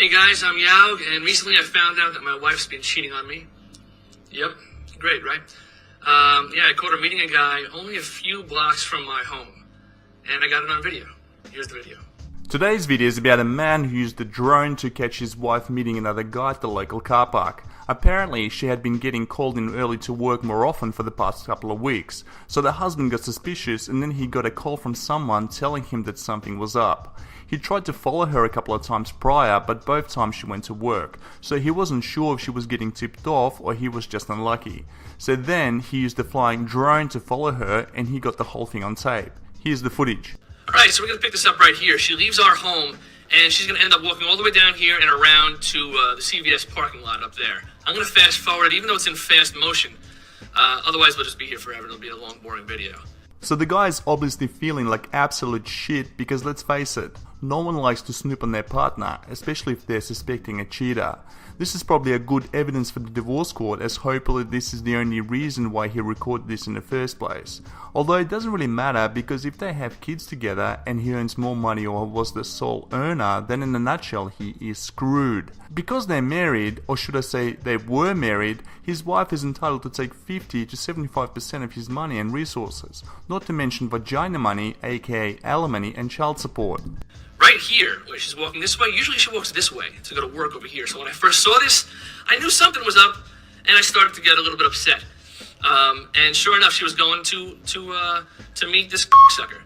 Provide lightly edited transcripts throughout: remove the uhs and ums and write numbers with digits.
Hey guys, I'm Yao, and recently I found out that my wife's been cheating on me. Yep, great, right? I caught her meeting a guy only a few blocks from my home, and I got it on video. Here's the video. Today's video is about a man who used a drone to catch his wife meeting another guy at the local car park. Apparently, she had been getting called in early to work more often for the past couple of weeks, so the husband got suspicious and then he got a call from someone telling him that something was up. He tried to follow her a couple of times prior, but both times she went to work, so he wasn't sure if she was getting tipped off or he was just unlucky. So then he used a flying drone to follow her and he got the whole thing on tape. Here's the footage. Alright, so we're going to pick this up right here. She leaves our home and she's going to end up walking all the way down here and around to the CVS parking lot up there. I'm going to fast forward even though it's in fast motion. Otherwise we'll just be here forever. It'll be a long, boring video. So the guy is obviously feeling like absolute shit because let's face it, no one likes to snoop on their partner, especially if they're suspecting a cheater. This is probably a good evidence for the divorce court, as hopefully this is the only reason why he recorded this in the first place. Although it doesn't really matter, because if they have kids together and he earns more money or was the sole earner, then in a nutshell he is screwed. Because they're married, or should I say they were married, his wife is entitled to take 50 to 75% of his money and resources, not to mention vagina money, aka alimony, and child support. Right here, where she's walking this way, usually she walks this way to go to work over here. So when I first saw this, I knew something was up, and I started to get a little bit upset. And sure enough, she was going to meet this sucker.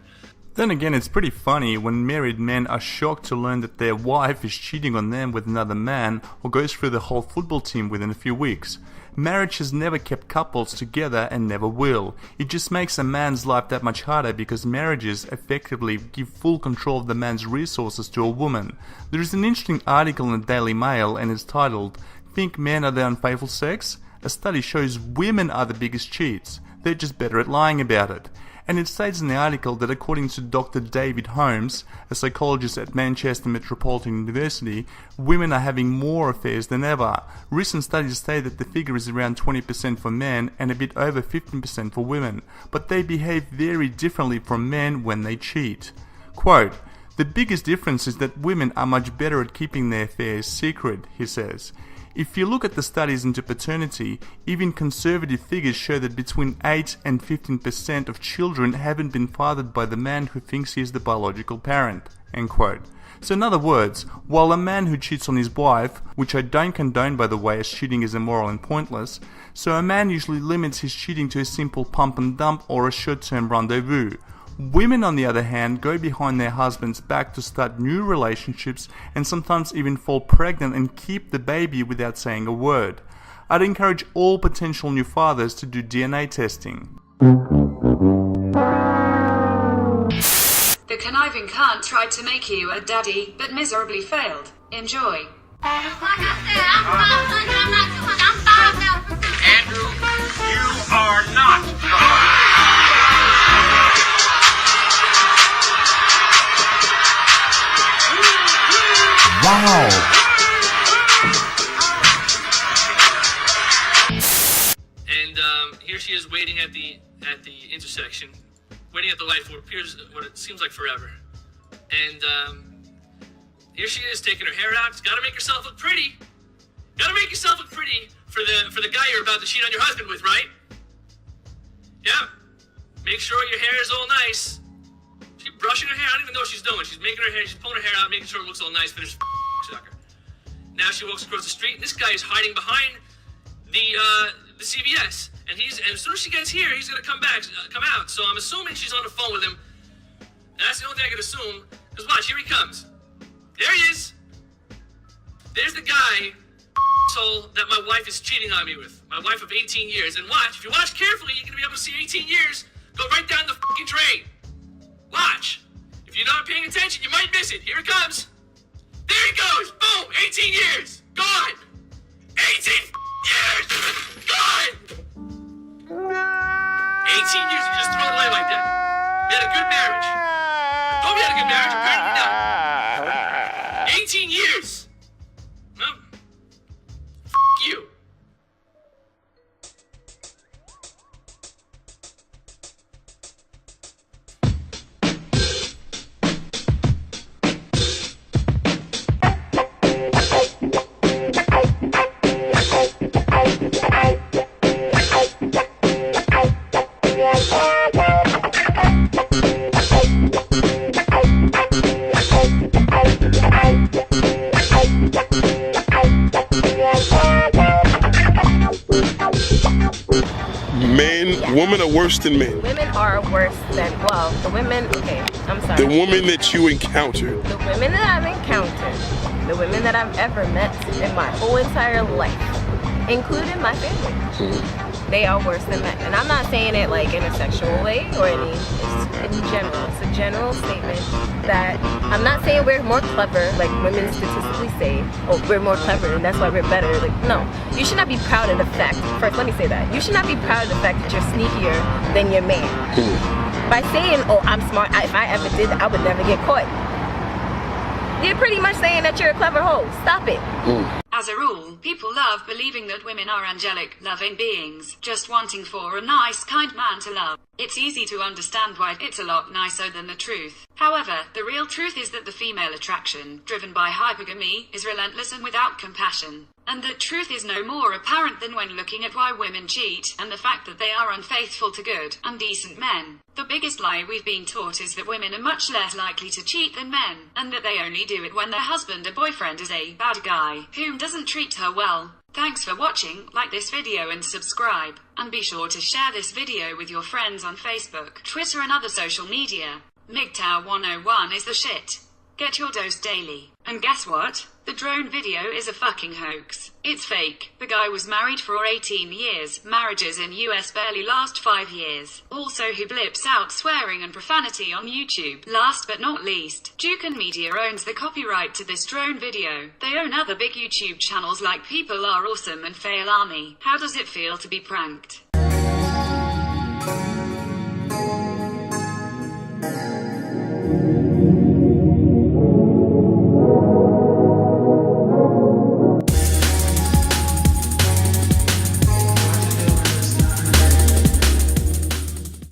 Then again, it's pretty funny when married men are shocked to learn that their wife is cheating on them with another man or goes through the whole football team within a few weeks. Marriage has never kept couples together and never will. It just makes a man's life that much harder because marriages effectively give full control of the man's resources to a woman. There is an interesting article in the Daily Mail and it's titled, "Think Men Are the Unfaithful Sex? A study shows women are the biggest cheats. They're just better at lying about it." And it states in the article that according to Dr. David Holmes, a psychologist at Manchester Metropolitan University, women are having more affairs than ever. Recent studies say that the figure is around 20% for men and a bit over 15% for women, but they behave very differently from men when they cheat. Quote, "The biggest difference is that women are much better at keeping their affairs secret," he says. If you look at the studies into paternity, even conservative figures show that between 8 and 15% of children haven't been fathered by the man who thinks he is the biological parent. End quote. So in other words, while a man who cheats on his wife, which I don't condone by the way as cheating is immoral and pointless, so a man usually limits his cheating to a simple pump and dump or a short-term rendezvous. Women, on the other hand, go behind their husband's back to start new relationships and sometimes even fall pregnant and keep the baby without saying a word. I'd encourage all potential new fathers to do DNA testing. The conniving cunt tried to make you a daddy, but miserably failed. Enjoy. Andrew, you are not. Wow! And here she is waiting at the intersection, waiting at the light for what it seems like forever. And here she is taking her hair out. She's got to make herself look pretty. Got to make yourself look pretty for the guy you're about to cheat on your husband with, right? Yeah. Make sure your hair is all nice. She's brushing her hair. I don't even know what she's doing. She's making her hair. She's pulling her hair out, making sure it looks all nice for this sucker. Now she walks across the street, and this guy is hiding behind the CVS. And as soon as she gets here, he's gonna come out. So I'm assuming she's on the phone with him. And that's the only thing I can assume. Because watch, here he comes. There he is. There's the guy that my wife is cheating on me with. My wife of 18 years. And watch, if you watch carefully, you're gonna be able to see 18 years go right down the fucking drain. Watch. If you're not paying attention, you might miss it. Here it comes. There he goes. Boom. 18 years. Gone. 18 years. Gone. 18 years. You just throw it away like that. We had a good marriage. Thought we had a good marriage. Apparently not. 18 years. Well, you. Women are worse than men. Women are worse than, well, the women, okay, I'm sorry. The women that you encountered. The women that I've encountered, the women that I've ever met in my whole entire life, including my family, they are worse than men. And I'm not saying it like in a sexual way or any, it's in general. It's a general statement that I'm not saying we're more clever, like women statistically say, oh, we're more clever and that's why we're better. Like, no, you should not be proud of the fact, first let me say that, you should not be proud of the fact that you're sneakier than your man. By saying, oh, I'm smart, if I ever did that, I would never get caught. You're pretty much saying that you're a clever hoe. Stop it. As a rule, people love believing that women are angelic, loving beings, just wanting for a nice, kind man to love. It's easy to understand why it's a lot nicer than the truth. However, the real truth is that the female attraction, driven by hypergamy, is relentless and without compassion. And the truth is no more apparent than when looking at why women cheat, and the fact that they are unfaithful to good and decent men. The biggest lie we've been taught is that women are much less likely to cheat than men, and that they only do it when their husband or boyfriend is a bad guy who doesn't treat her well. Thanks for watching, like this video and subscribe, and be sure to share this video with your friends on Facebook, Twitter and other social media. MGTOW 101 is the shit. Get your dose daily. And guess what? The drone video is a fucking hoax. It's fake. The guy was married for 18 years. Marriages in US barely last 5 years. Also, he blips out swearing and profanity on YouTube. Last but not least, Duke and Media owns the copyright to this drone video. They own other big YouTube channels like People Are Awesome and Fail Army. How does it feel to be pranked?